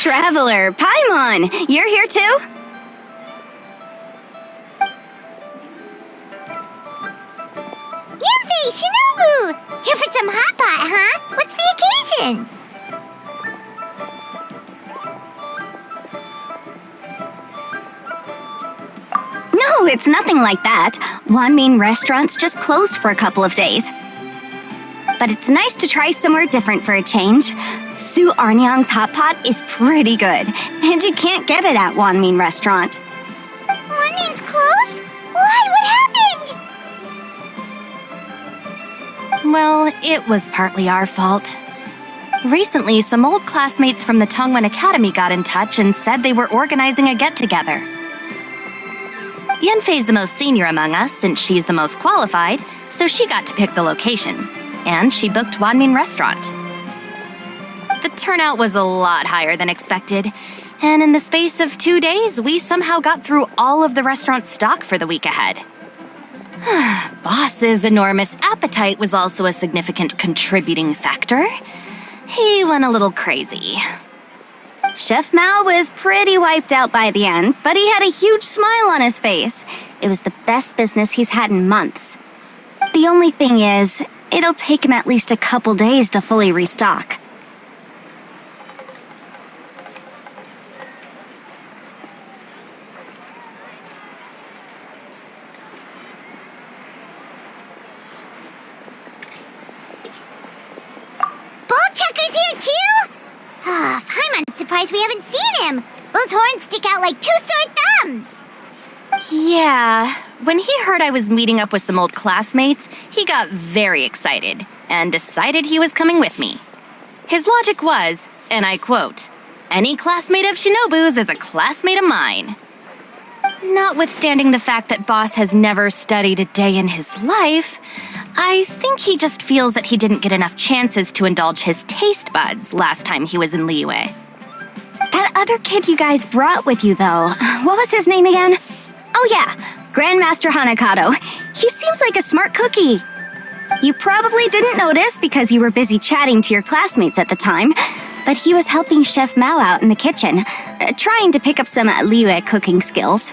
Traveler, Paimon, you're here too? Yanfei, Shinobu! Here for some hot pot, huh? What's the occasion? No, it's nothing like that. Wanmin Restaurant's just closed for a couple of days. But it's nice to try somewhere different for a change. Su Arnyang's hot pot is pretty good, and you can't get it at Wanmin Restaurant. Wanmin's closed? Why? What happened? Well, it was partly our fault. Recently, some old classmates from the Tongwen Academy got in touch and said they were organizing a get-together. Yanfei's the most senior among us since she's the most qualified, so she got to pick the location. And she booked Wanmin Restaurant. The turnout was a lot higher than expected, and in the space of 2 days, we somehow got through all of the restaurant's stock for the week ahead. Boss's enormous appetite was also a significant contributing factor. He went a little crazy. Chef Mao was pretty wiped out by the end, but he had a huge smile on his face. It was the best business he's had in months. The only thing is, it'll take him at least a couple days to fully restock. Bullchucker's here too? Paimon's surprised we haven't seen him. Those horns stick out like two sore thumbs. Yeah, when he heard I was meeting up with some old classmates, he got very excited and decided he was coming with me. His logic was, and I quote, "Any classmate of Shinobu's is a classmate of mine." Notwithstanding the fact that Boss has never studied a day in his life, I think he just feels that he didn't get enough chances to indulge his taste buds last time he was in Liyue. That other kid you guys brought with you, though, what was his name again? Oh yeah, Grandmaster Hanakato. He seems like a smart cookie. You probably didn't notice because you were busy chatting to your classmates at the time, but he was helping Chef Mao out in the kitchen, trying to pick up some Liyue cooking skills.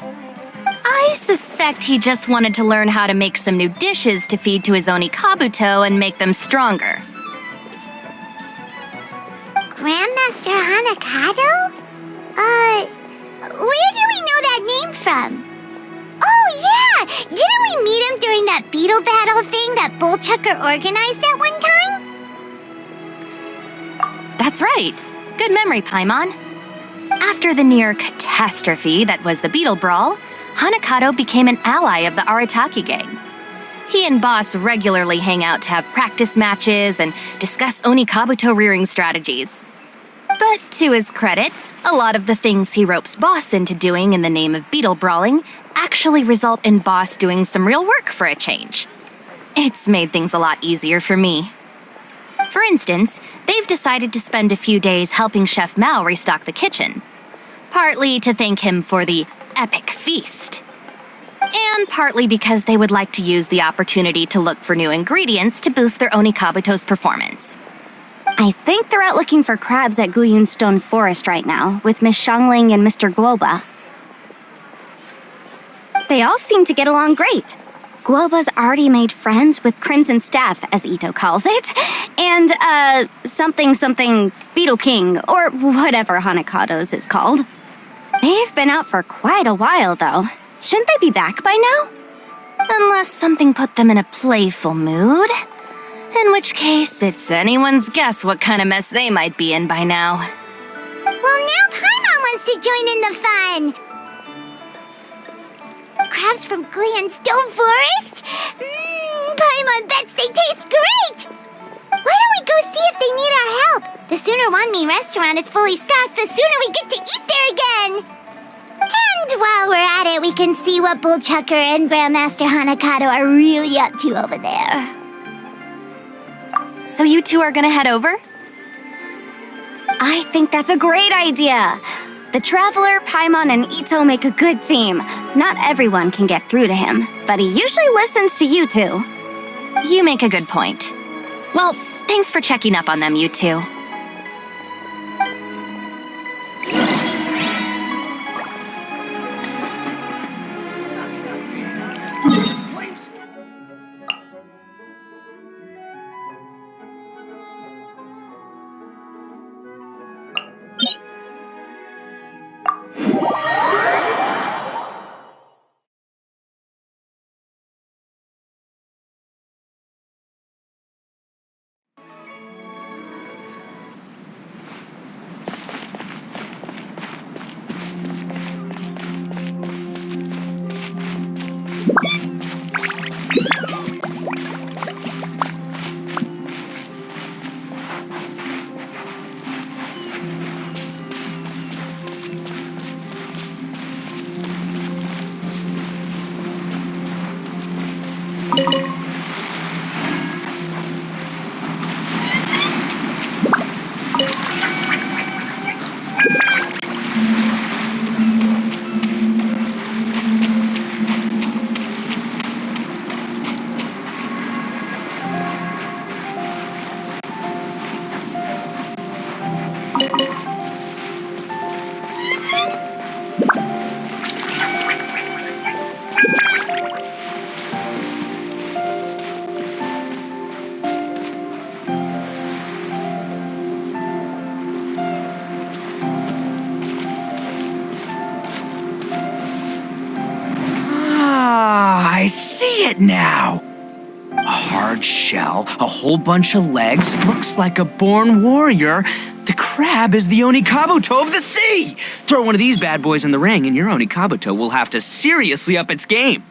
I suspect he just wanted to learn how to make some new dishes to feed to his Onikabuto and make them stronger. Grandmaster Hanakato? Where do we know that name from? Oh, yeah! Didn't we meet him during that Beetle battle thing that Bullchucker organized at one time? That's right. Good memory, Paimon. After the near catastrophe that was the Beetle Brawl, Hanakato became an ally of the Arataki gang. He and Boss regularly hang out to have practice matches and discuss Onikabuto rearing strategies. But to his credit, a lot of the things he ropes Boss into doing in the name of Beetle Brawling actually result in Boss doing some real work for a change. It's made things a lot easier for me. For instance, they've decided to spend a few days helping Chef Mao restock the kitchen. Partly to thank him for the epic feast. And partly because they would like to use the opportunity to look for new ingredients to boost their Onikabuto's performance. I think they're out looking for crabs at Guyun Stone Forest right now, with Miss Shangling and Mr. Guoba. They all seem to get along great. Guoba's already made friends with Crimson Staff, as Ito calls it, and, something Beetle King, or whatever Hanakado's is called. They've been out for quite a while, though. Shouldn't they be back by now? Unless something put them in a playful mood. In which case, it's anyone's guess what kind of mess they might be in by now. Well, now Paimon wants to join in the fun! Crabs from Guyun Stone Forest? Paimon bets they taste great! Why don't we go see if they need our help? The sooner Wanmin Restaurant is fully stocked, the sooner we get to eat there again! And while we're at it, we can see what Bullchucker and Grandmaster Hanakato are really up to over there. So you two are gonna head over? I think that's a great idea. The Traveler, Paimon, and Ito make a good team. Not everyone can get through to him, but he usually listens to you two. You make a good point. Well, thanks for checking up on them, you two. I see it now. A hard shell, a whole bunch of legs, looks like a born warrior. The crab is the Onikabuto of the sea. Throw one of these bad boys in the ring and your Onikabuto will have to seriously up its game.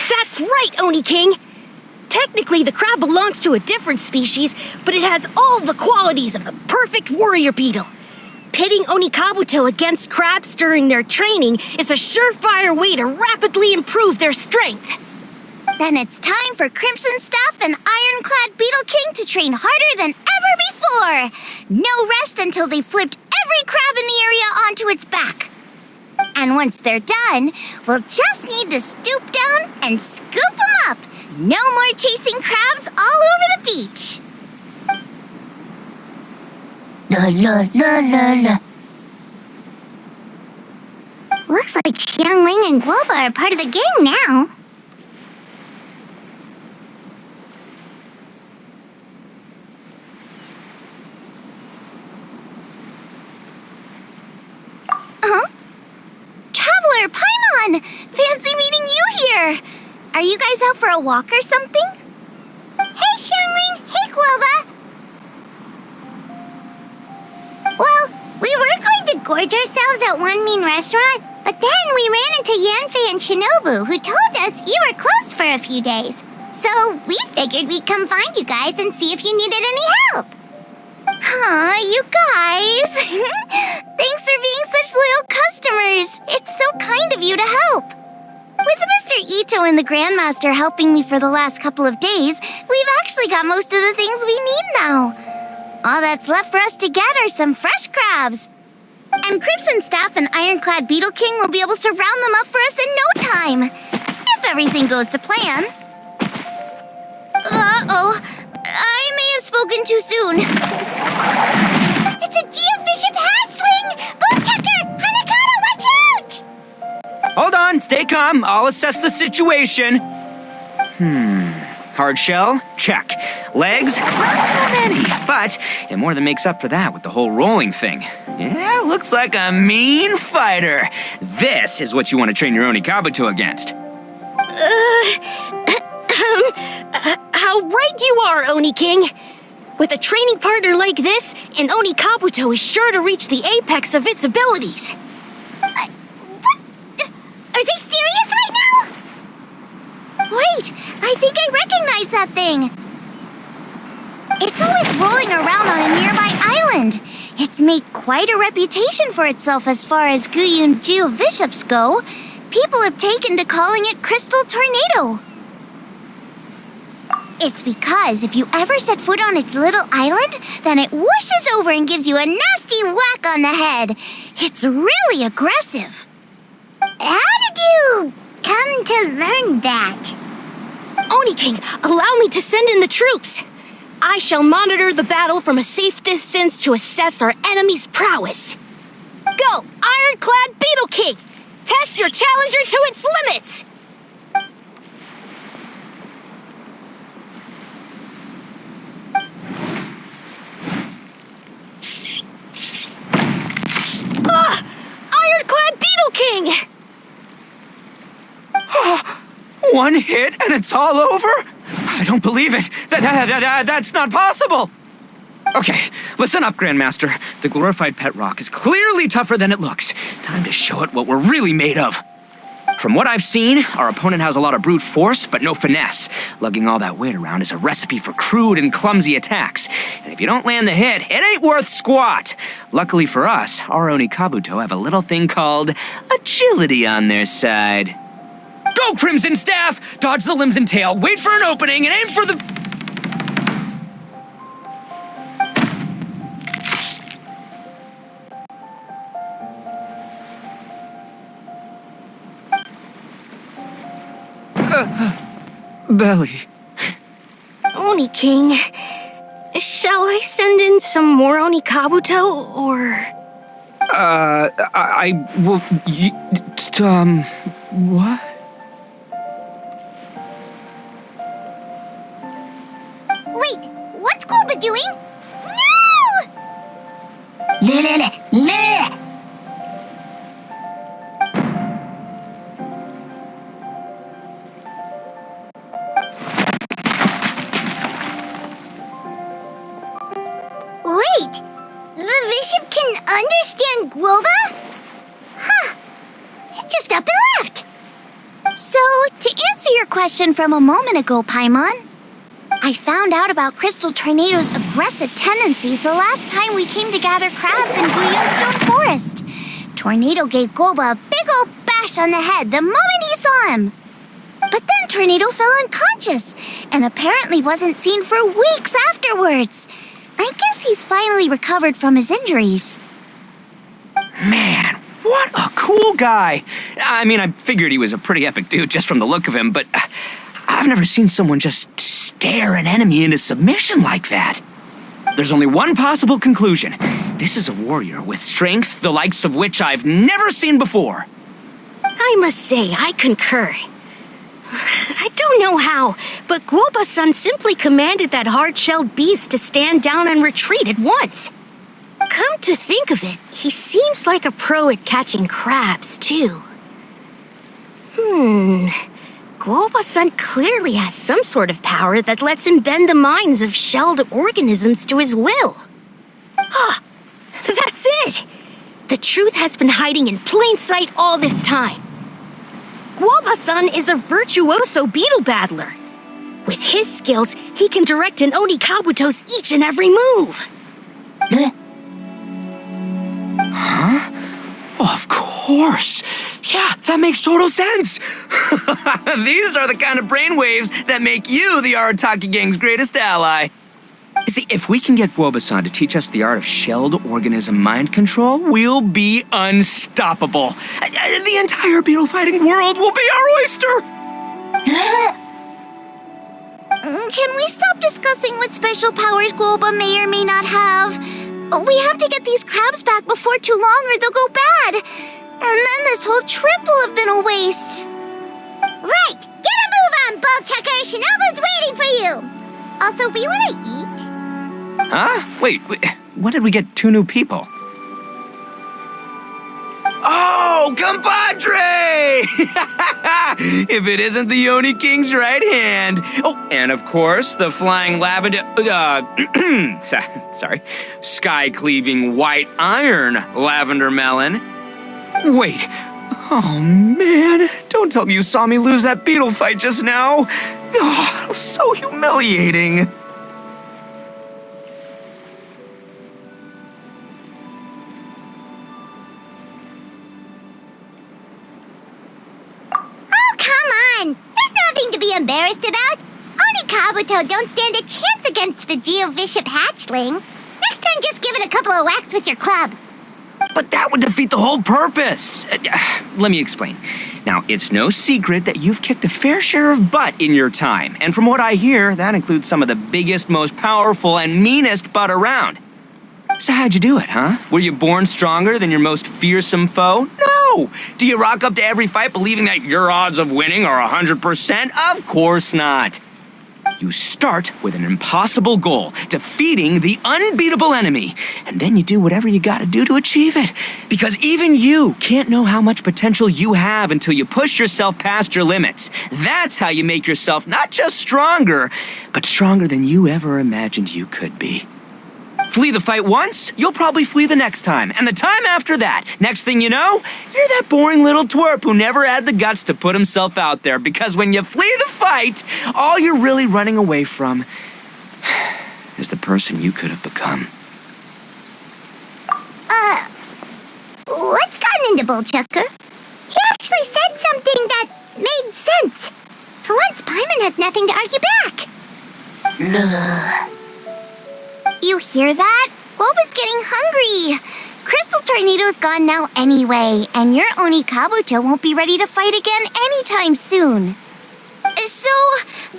That's right, Oni King! Technically, the crab belongs to a different species, but it has all the qualities of the perfect warrior beetle. Pitting Onikabuto against crabs during their training is a surefire way to rapidly improve their strength. Then it's time for Crimson Staff and Ironclad Beetle King to train harder than ever before. No rest until they've flipped every crab in the area onto its back. And once they're done, we'll just need to stoop down and scoop them up. No more chasing crabs all over the beach. La la la la la. Looks like Xiangling and Guoba are part of the gang now. Huh? Traveler, Paimon! Fancy meeting you here! Are you guys out for a walk or something? Hey, Xiangling! Hey, Guoba! Well, we were going to gorge ourselves at one mean restaurant, but then we ran into Yanfei and Shinobu, who told us you were closed for a few days. So we figured we'd come find you guys and see if you needed any help. Aw, you guys! Thanks for being such loyal customers! It's so kind of you to help! With Mr. Ito and the Grandmaster helping me for the last couple of days, we've actually got most of the things we need now. All that's left for us to get are some fresh crabs. And Crimson Staff and Ironclad Beetle King will be able to round them up for us in no time. If everything goes to plan. Uh-oh. I may have spoken too soon. It's a geofiship hatchling! Bootchecker! Hanakata, watch out! Hold on, stay calm. I'll assess the situation. Hard shell? Check. Legs? Not too many, but it more than makes up for that with the whole rolling thing. Yeah, looks like a mean fighter. This is what you want to train your Onikabuto against. How right you are, Oni King! With a training partner like this, an Onikabuto is sure to reach the apex of its abilities. What? Are they serious right now? Wait, I think I recognize that thing. It's always rolling around on a nearby island. It's made quite a reputation for itself as far as Guyun geoviships go. People have taken to calling it Crystal Tornado. It's because if you ever set foot on its little island, then it whooshes over and gives you a nasty whack on the head. It's really aggressive. How did you come to learn that? Oni King, allow me to send in the troops. I shall monitor the battle from a safe distance to assess our enemy's prowess. Go, Ironclad Beetle King! Test your challenger to its limits! Ironclad Beetle One hit and it's all over? I don't believe it. That's not possible. Okay, listen up, Grandmaster. The glorified pet rock is clearly tougher than it looks. Time to show it what we're really made of. From what I've seen, our opponent has a lot of brute force, but no finesse. Lugging all that weight around is a recipe for crude and clumsy attacks. And if you don't land the hit, it ain't worth squat. Luckily for us, our Oni Kabuto have a little thing called agility on their side. Go, Crimson Staff! Dodge the limbs and tail, wait for an opening, and aim for the... Belly. Oni King, shall I send in some more Oni Kabuto, or...? What? Wait, what's Gooba doing? No! Wait, the bishop can understand Guoba? Huh, he just up and left. So, to answer your question from a moment ago, Paimon, I found out about Crystal Tornado's aggressive tendencies the last time we came to gather crabs in Stone Forest. Tornado gave Golba a big old bash on the head the moment he saw him. But then Tornado fell unconscious and apparently wasn't seen for weeks afterwards. I guess he's finally recovered from his injuries. Man, what a cool guy. I mean, I figured he was a pretty epic dude just from the look of him, but I've never seen someone just stare an enemy into submission like that. There's only one possible conclusion. This is a warrior with strength the likes of which I've never seen before. I must say, I concur. I don't know how, but Guoba-san simply commanded that hard-shelled beast to stand down and retreat at once. Come to think of it, he seems like a pro at catching crabs, too. Guoba-san clearly has some sort of power that lets him bend the minds of shelled organisms to his will. Ah, that's it! The truth has been hiding in plain sight all this time. Guoba-san is a virtuoso beetle battler. With his skills, he can direct an Oni Kabuto's each and every move. Huh? Oh, of course. Yeah, that makes total sense. These are the kind of brainwaves that make you the Arataki gang's greatest ally. See, if we can get Guoba-san to teach us the art of shelled organism mind control, we'll be unstoppable. The entire beetle fighting world will be our oyster. Can we stop discussing what special powers Guoba may or may not have? We have to get these crabs back before too long or they'll go bad. And then this whole trip will have been a waste. Right, get a move on, Ball Checker. Shinobu's waiting for you. Also, we want to eat. Huh? Wait, when did we get 2 new people? Oh, compadre! If it isn't the Oni King's right hand. Oh, and of course, the flying lavender... sorry. Sky-cleaving white iron lavender melon. Wait. Oh, man. Don't tell me you saw me lose that beetle fight just now. Oh, so humiliating. Embarrassed about? Oni Kabuto don't stand a chance against the Geo-Bishop hatchling. Next time, just give it a couple of whacks with your club. But that would defeat the whole purpose. Let me explain. Now, it's no secret that you've kicked a fair share of butt in your time. And from what I hear, that includes some of the biggest, most powerful, and meanest butt around. So how'd you do it, huh? Were you born stronger than your most fearsome foe? No! Do you rock up to every fight believing that your odds of winning are 100%? Of course not. You start with an impossible goal, defeating the unbeatable enemy, and then you do whatever you gotta do to achieve it. Because even you can't know how much potential you have until you push yourself past your limits. That's how you make yourself not just stronger, but stronger than you ever imagined you could be. Flee the fight once, you'll probably flee the next time, and the time after that. Next thing you know, you're that boring little twerp who never had the guts to put himself out there, because when you flee the fight, all you're really running away from is the person you could have become. What's gotten into Bullchucker? He actually said something that made sense. For once, Paimon has nothing to argue back. You hear that? Boba's getting hungry. Crystal Tornado's gone now anyway, and your Oni Kabuto won't be ready to fight again anytime soon. So,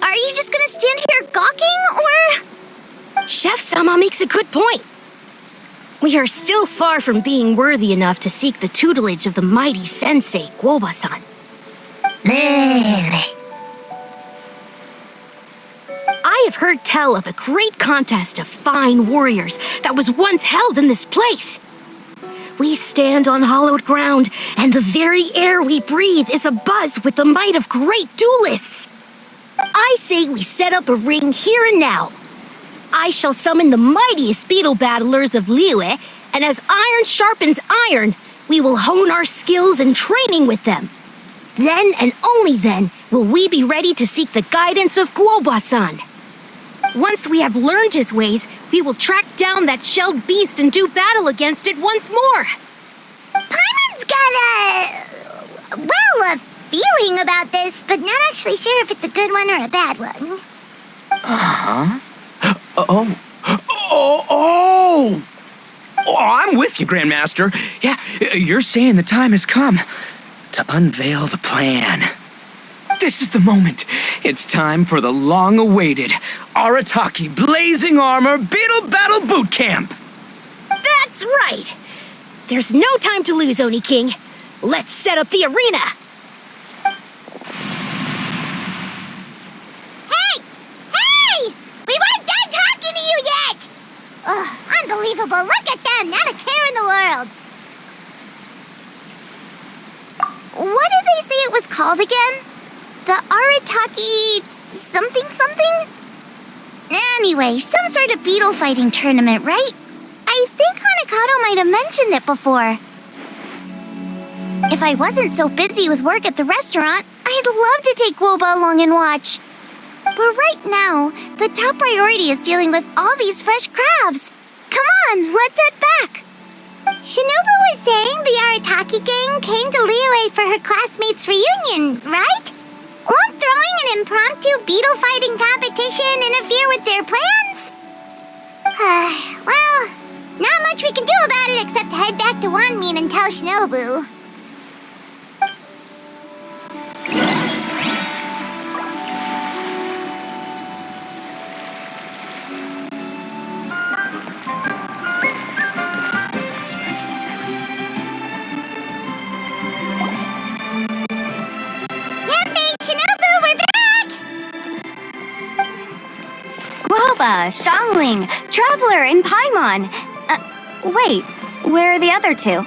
are you just gonna stand here gawking, or...? Chef Sama makes a good point. We are still far from being worthy enough to seek the tutelage of the mighty sensei, Guoba-san. I have heard tell of a great contest of fine warriors that was once held in this place. We stand on hallowed ground, and the very air we breathe is abuzz with the might of great duelists. I say we set up a ring here and now. I shall summon the mightiest beetle battlers of Liyue, and as iron sharpens iron, we will hone our skills and training with them. Then and only then will we be ready to seek the guidance of Guoba-san. Once we have learned his ways, we will track down that shelled beast and do battle against it once more. Paimon's got a feeling about this, but not actually sure if it's a good one or a bad one. I'm with you, Grandmaster. Yeah, you're saying the time has come to unveil the plan. This is the moment. It's time for the long-awaited Arataki Blazing Armor Beetle Battle Boot Camp. That's right. There's no time to lose, Oni King. Let's set up the arena. Hey! We weren't done talking to you yet! Ugh, unbelievable. Look at them. Not a care in the world. What did they say it was called again? The Arataki something? Anyway, some sort of beetle fighting tournament, right? I think Hanakato might have mentioned it before. If I wasn't so busy with work at the restaurant, I'd love to take Guoba along and watch. But right now, the top priority is dealing with all these fresh crabs. Come on, let's head back. Shinobu was saying the Arataki gang came to Liyue for her classmates' reunion, right? Won't throwing an impromptu beetle fighting competition interfere with their plans? Well, not much we can do about it except head back to Wanmin and tell Shinobu. Guoba, Xiangling, Traveler, and Paimon. Wait, where are the other two?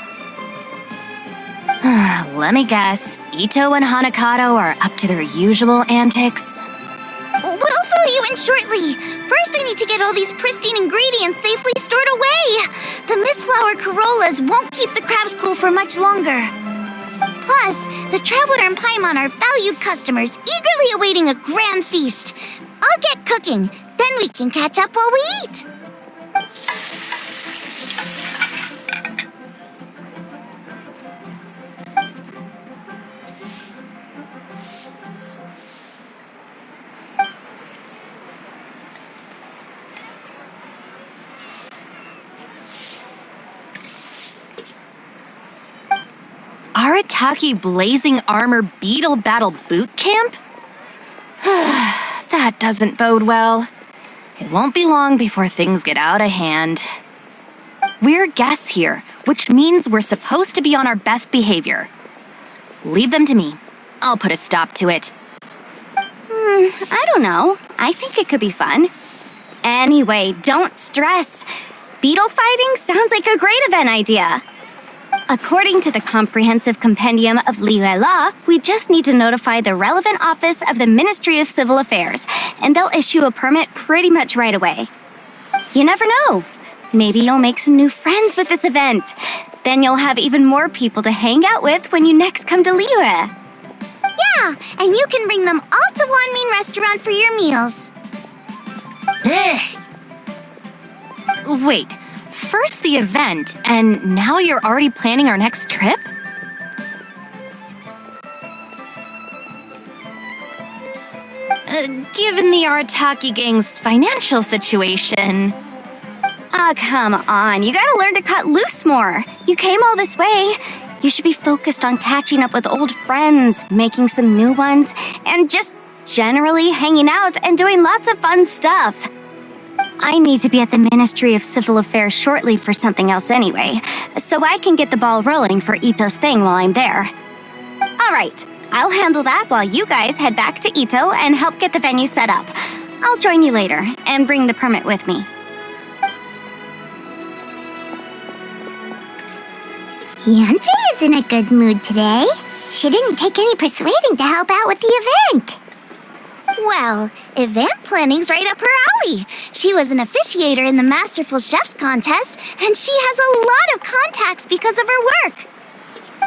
Let me guess. Ito and Hanakato are up to their usual antics. We'll fill you in shortly. First, I need to get all these pristine ingredients safely stored away. The mistflower corollas won't keep the crabs cool for much longer. Plus, the Traveler and Paimon are valued customers, eagerly awaiting a grand feast. I'll get cooking, then we can catch up while we eat. Arataki Blazing Armor Beetle Battle Boot Camp? That doesn't bode well. It won't be long before things get out of hand. We're guests here, which means we're supposed to be on our best behavior. Leave them to me. I'll put a stop to it. I don't know. I think it could be fun. Anyway, don't stress. Beetle fighting sounds like a great event idea. According to the Comprehensive Compendium of Liyue Law, we just need to notify the relevant office of the Ministry of Civil Affairs, and they'll issue a permit pretty much right away. You never know. Maybe you'll make some new friends with this event. Then you'll have even more people to hang out with when you next come to Liyue. Yeah, and you can bring them all to Wanmin Restaurant for your meals. Wait, first the event, and now you're already planning our next trip? Given the Arataki gang's financial situation... Ah, come on. You gotta learn to cut loose more. You came all this way. You should be focused on catching up with old friends, making some new ones, and just generally hanging out and doing lots of fun stuff. I need to be at the Ministry of Civil Affairs shortly for something else anyway, so I can get the ball rolling for Ito's thing while I'm there. All right, I'll handle that while you guys head back to Ito and help get the venue set up. I'll join you later and bring the permit with me. Yanfei is in a good mood today. She didn't take any persuading to help out with the event. Well, event planning's right up her alley. She was an officiator in the Masterful Chefs contest, and she has a lot of contacts because of her work.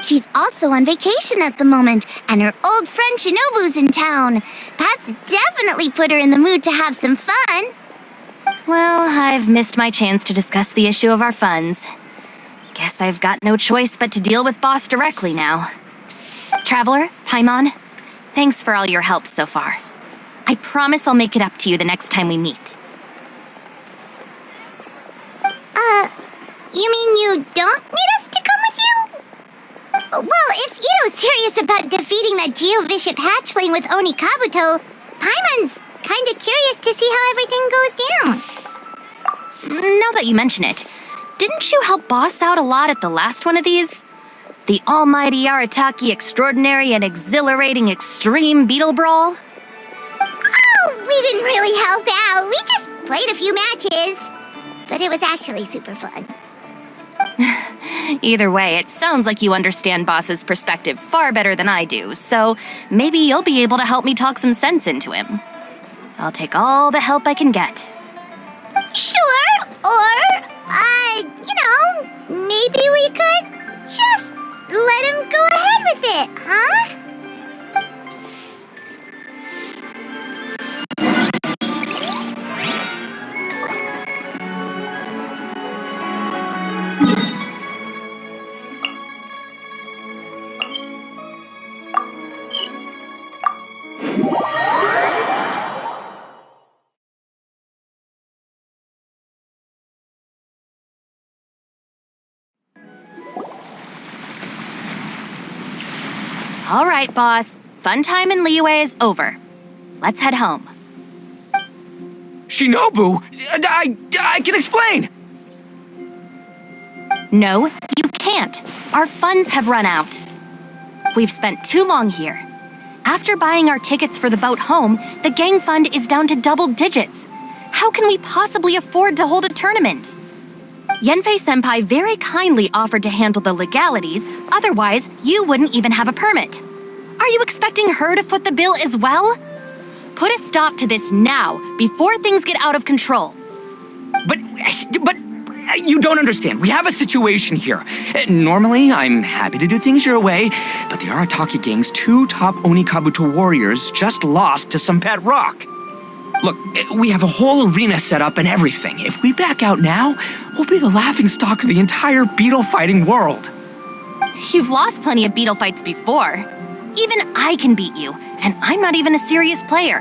She's also on vacation at the moment, and her old friend Shinobu's in town. That's definitely put her in the mood to have some fun. Well, I've missed my chance to discuss the issue of our funds. Guess I've got no choice but to deal with Boss directly now. Traveler, Paimon, thanks for all your help so far. I promise I'll make it up to you the next time we meet. You mean you don't need us to come with you? Well, if Ito's serious about defeating that Geo-Bishop hatchling with Oni Kabuto, Paimon's kinda curious to see how everything goes down. Now that you mention it, didn't you help Boss out a lot at the last one of these? The almighty Arataki extraordinary and exhilarating extreme Beetle Brawl? Oh, we didn't really help out. We just played a few matches. But it was actually super fun. Either way, it sounds like you understand Boss's perspective far better than I do, so maybe you'll be able to help me talk some sense into him. I'll take all the help I can get. Sure, or, maybe we could just let him go ahead with it, huh? All right, Boss. Fun time in Liyue is over. Let's head home. Shinobu, I can explain. No, you can't. Our funds have run out. We've spent too long here. After buying our tickets for the boat home, the gang fund is down to double digits. How can we possibly afford to hold a tournament? Yanfei-senpai very kindly offered to handle the legalities, otherwise you wouldn't even have a permit. Are you expecting her to foot the bill as well? Put a stop to this now, before things get out of control. But you don't understand. We have a situation here. Normally, I'm happy to do things your way, but the Arataki gang's 2 top Oni Kabuto warriors just lost to some pet rock. Look, we have a whole arena set up and everything. If we back out now, we'll be the laughingstock of the entire beetle fighting world. You've lost plenty of beetle fights before. Even I can beat you, and I'm not even a serious player.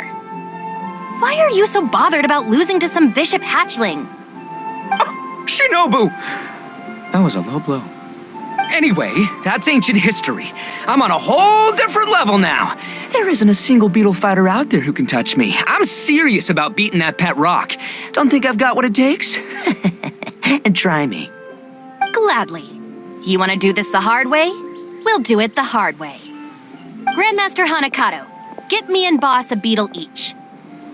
Why are you so bothered about losing to some Bishop hatchling? Oh, Shinobu! That was a low blow. Anyway, that's ancient history. I'm on a whole different level now. There isn't a single beetle fighter out there who can touch me. I'm serious about beating that pet rock. Don't think I've got what it takes? And try me. Gladly. You want to do this the hard way? We'll do it the hard way. Grandmaster Hanakato, get me and Boss a beetle each.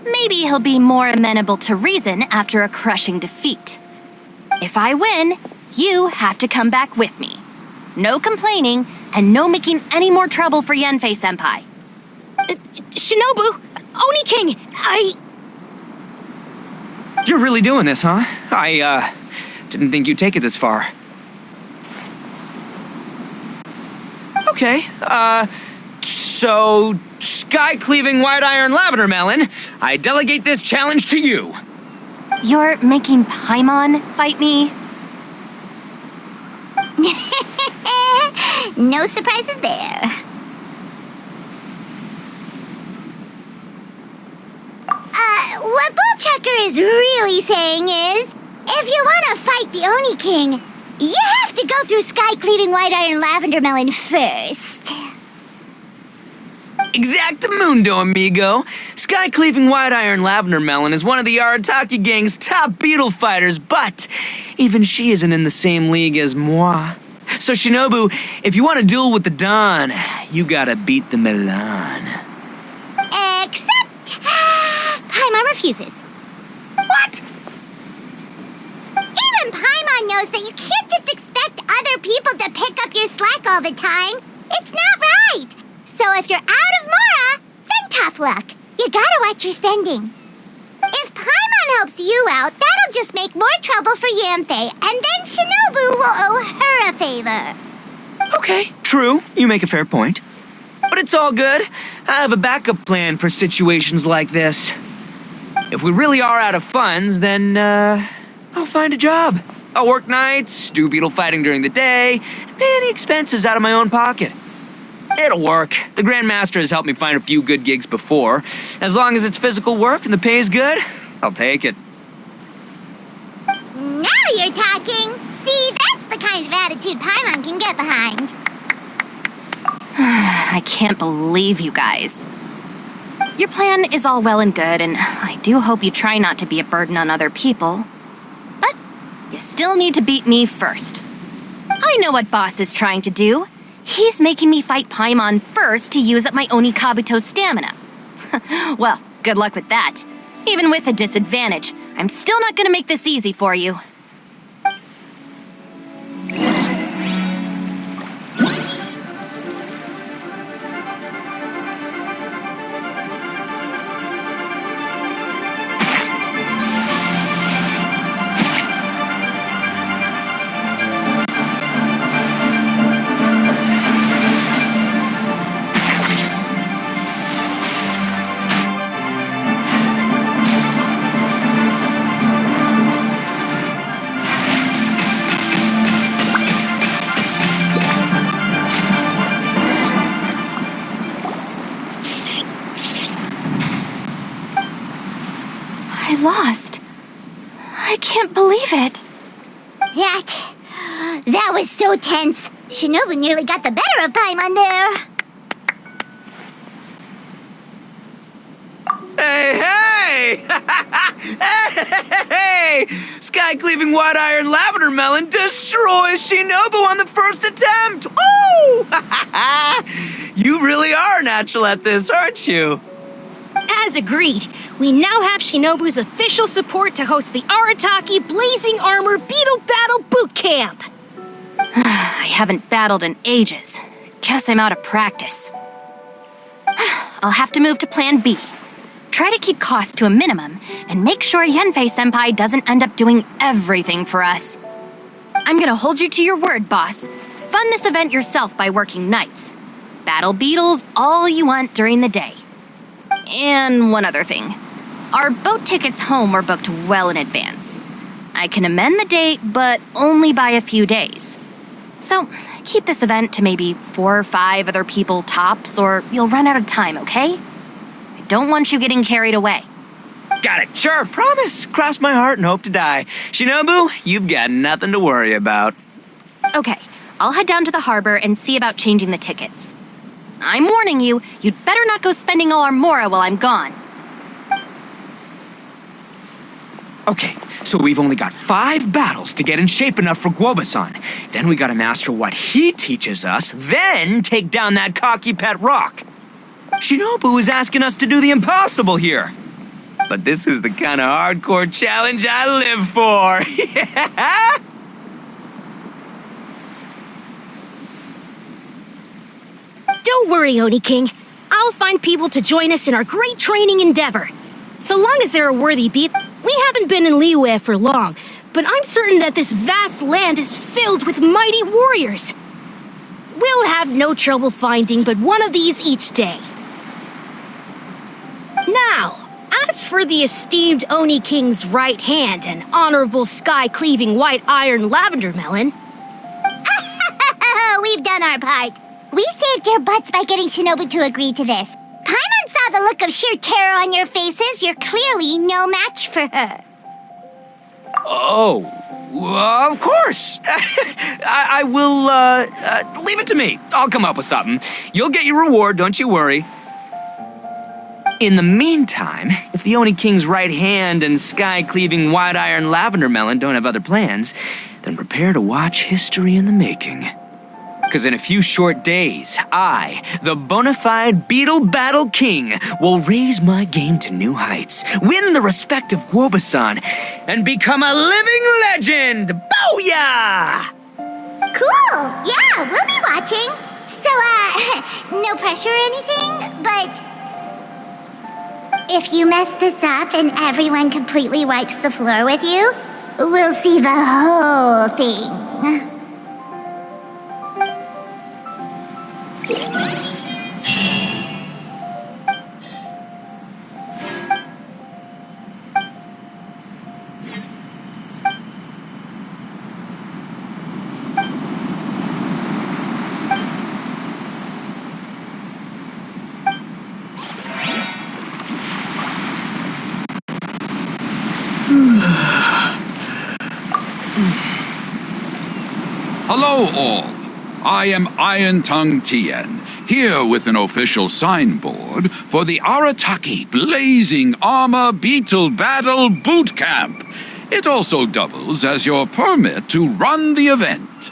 Maybe he'll be more amenable to reason after a crushing defeat. If I win, you have to come back with me. No complaining, and no making any more trouble for Yanfei-senpai. Shinobu, Oni King, You're really doing this, huh? I didn't think you'd take it this far. Okay, so sky-cleaving white iron lavender melon, I delegate this challenge to you. You're making Paimon fight me? No surprises there. What Bullchucker is really saying is, if you want to fight the Oni King, you have to go through sky-cleaving white iron lavender melon first. Exactamundo, amigo. Sky-cleaving white iron lavender melon is one of the Arataki gang's top beetle fighters, but even she isn't in the same league as moi. So Shinobu, if you want to duel with the Don, you gotta beat the Milan. Except... Paimon refuses. What? Even Paimon knows that you can't just expect other people to pick up your slack all the time. It's not right. So if you're out of Mora, then tough luck. You gotta watch your spending. If Paimon helps you out, that'll just make more trouble for Yanfei, and then Shinobu will owe her a favor. Okay, true. You make a fair point. But it's all good. I have a backup plan for situations like this. If we really are out of funds, then, I'll find a job. I'll work nights, do beetle fighting during the day, and pay any expenses out of my own pocket. It'll work. The Grandmaster has helped me find a few good gigs before. As long as it's physical work and the pay is good, I'll take it. Now you're talking. See, that's the kind of attitude Paimon can get behind. I can't believe you guys. Your plan is all well and good, and I do hope you try not to be a burden on other people. But you still need to beat me first. I know what Boss is trying to do. He's making me fight Paimon first to use up my Oni Kabuto's stamina. Well, good luck with that. Even with a disadvantage, I'm still not gonna make this easy for you. I lost. I can't believe it. That was so tense. Shinobu nearly got the better of Paimon there. Hey! Hey! Sky-cleaving white iron lavender melon destroys Shinobu on the first attempt! Ooh! You really are natural at this, aren't you? As agreed, we now have Shinobu's official support to host the Arataki Blazing Armor Beetle Battle Boot Camp. I haven't battled in ages. Guess I'm out of practice. I'll have to move to Plan B. Try to keep costs to a minimum, and make sure Yanfei-senpai doesn't end up doing everything for us. I'm gonna hold you to your word, boss. Fund this event yourself by working nights. Battle beetles all you want during the day. And one other thing. Our boat tickets home were booked well in advance. I can amend the date, but only by a few days. So, keep this event to maybe 4 or 5 other people tops, or you'll run out of time, okay? I don't want you getting carried away. Got it, sure, promise. Cross my heart and hope to die. Shinobu, you've got nothing to worry about. Okay, I'll head down to the harbor and see about changing the tickets. I'm warning you, you'd better not go spending all our mora while I'm gone. Okay, so we've only got 5 battles to get in shape enough for Guoba-san. Then we gotta master what he teaches us, then take down that cocky pet rock. Shinobu is asking us to do the impossible here. But this is the kind of hardcore challenge I live for. Yeah. Don't worry, Oni King. I'll find people to join us in our great training endeavor. So long as they're a worthy beat, we haven't been in Liyue for long, but I'm certain that this vast land is filled with mighty warriors. We'll have no trouble finding but one of these each day. Now, as for the esteemed Oni King's right hand and honorable sky-cleaving white iron lavender melon... We've done our part. We saved your butts by getting Shinobu to agree to this. Paimon saw the look of sheer terror on your faces. You're clearly no match for her. Oh, of course. I will, leave it to me. I'll come up with something. You'll get your reward, don't you worry. In the meantime, if the Oni King's right hand and sky-cleaving white iron lavender melon don't have other plans, then prepare to watch history in the making. Because in a few short days, I, the bona fide Beetle Battle King, will raise my game to new heights, win the respect of Guoba-san, and become a living legend! Booyah! Cool! Yeah, we'll be watching. So, no pressure or anything, but... if you mess this up and everyone completely wipes the floor with you, we'll see the whole thing. Hello all, I am Iron Tongue Tien, here with an official signboard for the Arataki Blazing Armor Beetle Battle Boot Camp. It also doubles as your permit to run the event.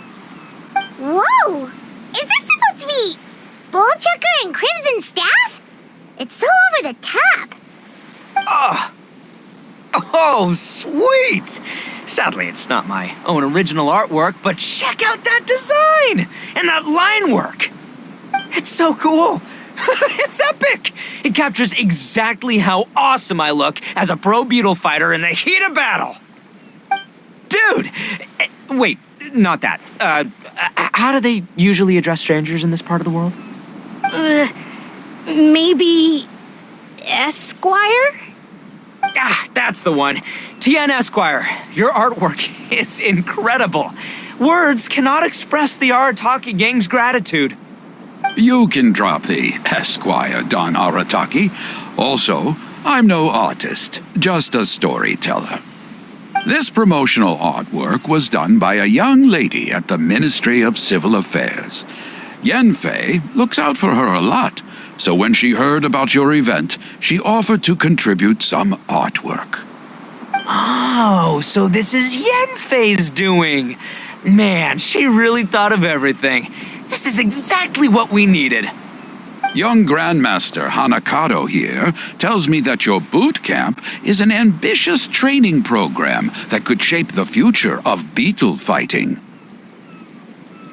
Whoa! Is this supposed to be Bullchucker and Crimson Staff? It's so over the top. Oh, sweet! Sadly, it's not my own original artwork, but check out that design! And that line work! It's so cool! It's epic! It captures exactly how awesome I look as a pro Beetle fighter in the heat of battle! Dude! Wait, not that. How do they usually address strangers in this part of the world? Maybe... Esquire? Ah, that's the one. Tien Esquire, your artwork is incredible. Words cannot express the Arataki gang's gratitude. You can drop the Esquire, Don Arataki. Also, I'm no artist, just a storyteller. This promotional artwork was done by a young lady at the Ministry of Civil Affairs. Yanfei looks out for her a lot, so when she heard about your event, she offered to contribute some artwork. Oh, so this is Yanfei's doing. Man, she really thought of everything. This is exactly what we needed. Young Grandmaster Hanakado here tells me that your boot camp is an ambitious training program that could shape the future of beetle fighting.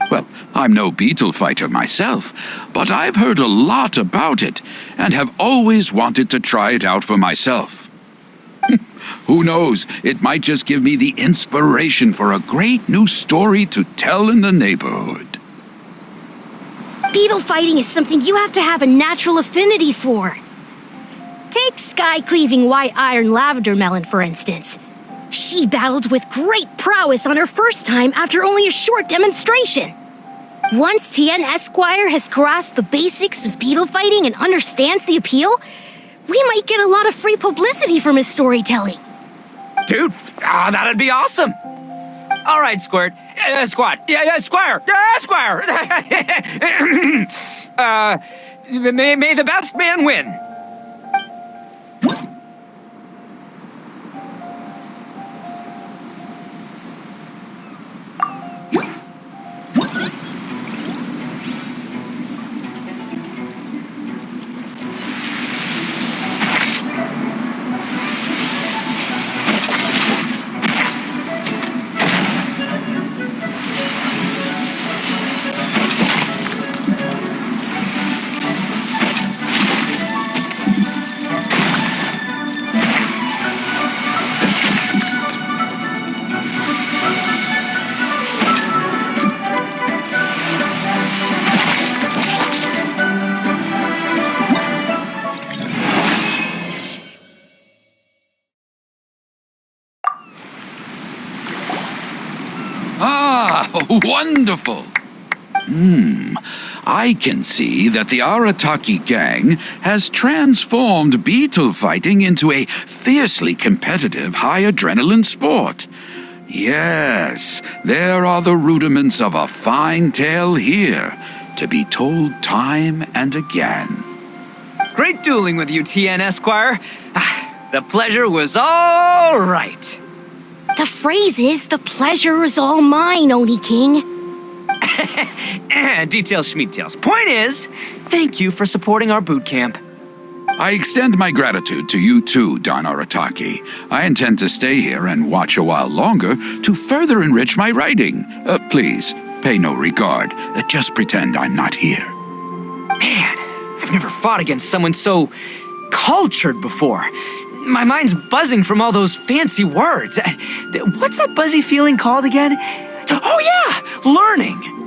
Well, I'm no beetle fighter myself, but I've heard a lot about it and have always wanted to try it out for myself. Who knows, it might just give me the inspiration for a great new story to tell in the neighborhood. Beetle fighting is something you have to have a natural affinity for. Take sky-cleaving white iron lavender melon, for instance. She battled with great prowess on her first time after only a short demonstration. Once Tien Esquire has grasped the basics of beetle fighting and understands the appeal, we might get a lot of free publicity from his storytelling. Dude, that'd be awesome. All right, Squirt. Squad. Yeah, Squire. Squire. May the best man win. Ah, wonderful. I can see that the Arataki gang has transformed beetle fighting into a fiercely competitive, high-adrenaline sport. Yes, there are the rudiments of a fine tale here, to be told time and again. Great dueling with you, TN Esquire. The pleasure was all right. The phrase is, the pleasure is all mine, Oni King. Details, schmeetails. Point is, thank you for supporting our boot camp. I extend my gratitude to you too, Don Arataki. I intend to stay here and watch a while longer to further enrich my writing. Please, pay no regard. Just pretend I'm not here. Man, I've never fought against someone so cultured before. My mind's buzzing from all those fancy words. What's that buzzy feeling called again? Oh yeah, learning.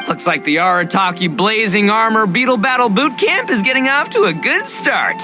Looks like the Arataki Blazing Armor Beetle Battle Boot Camp is getting off to a good start.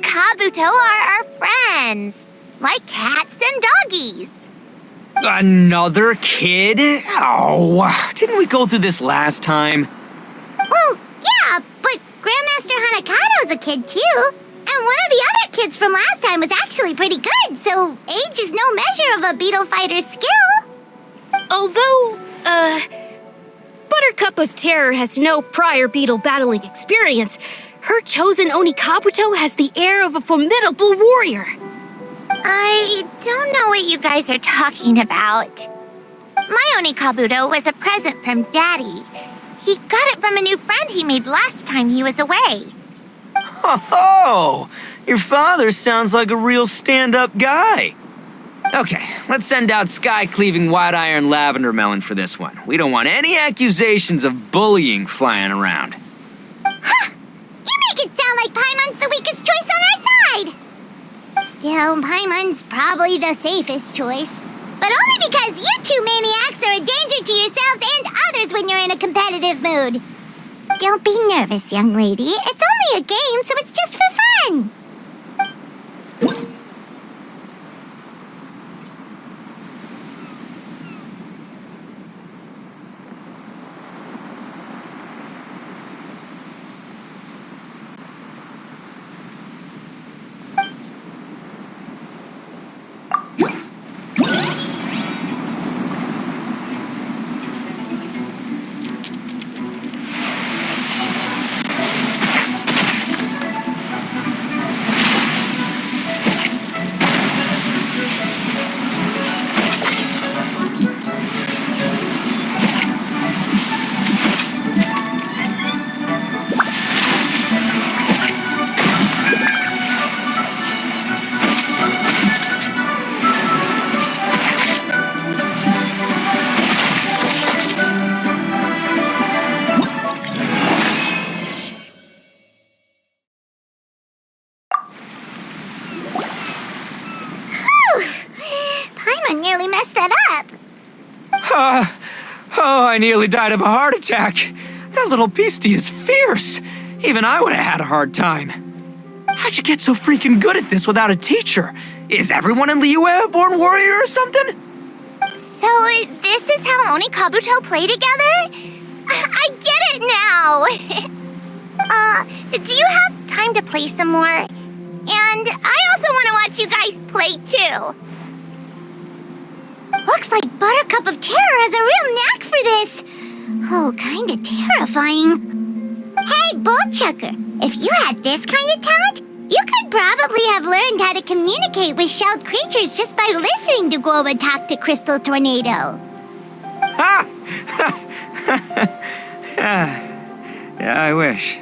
Kabuto are our friends, like cats and doggies. Another kid? Oh, didn't we go through this last time? Well, yeah, but Grandmaster Hanakado's a kid too. And one of the other kids from last time was actually pretty good, so age is no measure of a beetle fighter's skill. Although, Buttercup of Terror has no prior beetle battling experience, her chosen Onikabuto has the air of a formidable warrior. I don't know what you guys are talking about. My Onikabuto was a present from Daddy. He got it from a new friend he made last time he was away. Oh, your father sounds like a real stand-up guy. Okay, let's send out sky-cleaving white-iron lavender melon for this one. We don't want any accusations of bullying flying around. Huh! You make it sound like Paimon's the weakest choice on our side! Still, Paimon's probably the safest choice. But only because you two maniacs are a danger to yourselves and others when you're in a competitive mood. Don't be nervous, young lady. It's only a game, so it's just for fun. Paimon nearly messed that up. Oh, I nearly died of a heart attack. That little beastie is fierce. Even I would have had a hard time. How'd you get so freaking good at this without a teacher? Is everyone in Liyue a born warrior or something? So, this is how Onikabuto play together? I get it now! Do you have time to play some more? And I also want to watch you guys play too. Looks like Buttercup of Terror has a real knack for this. Oh, kinda terrifying. Hey, Bullchucker, if you had this kind of talent, you could probably have learned how to communicate with shelled creatures just by listening to Guoba talk to Crystal Tornado. Ha! Yeah, I wish.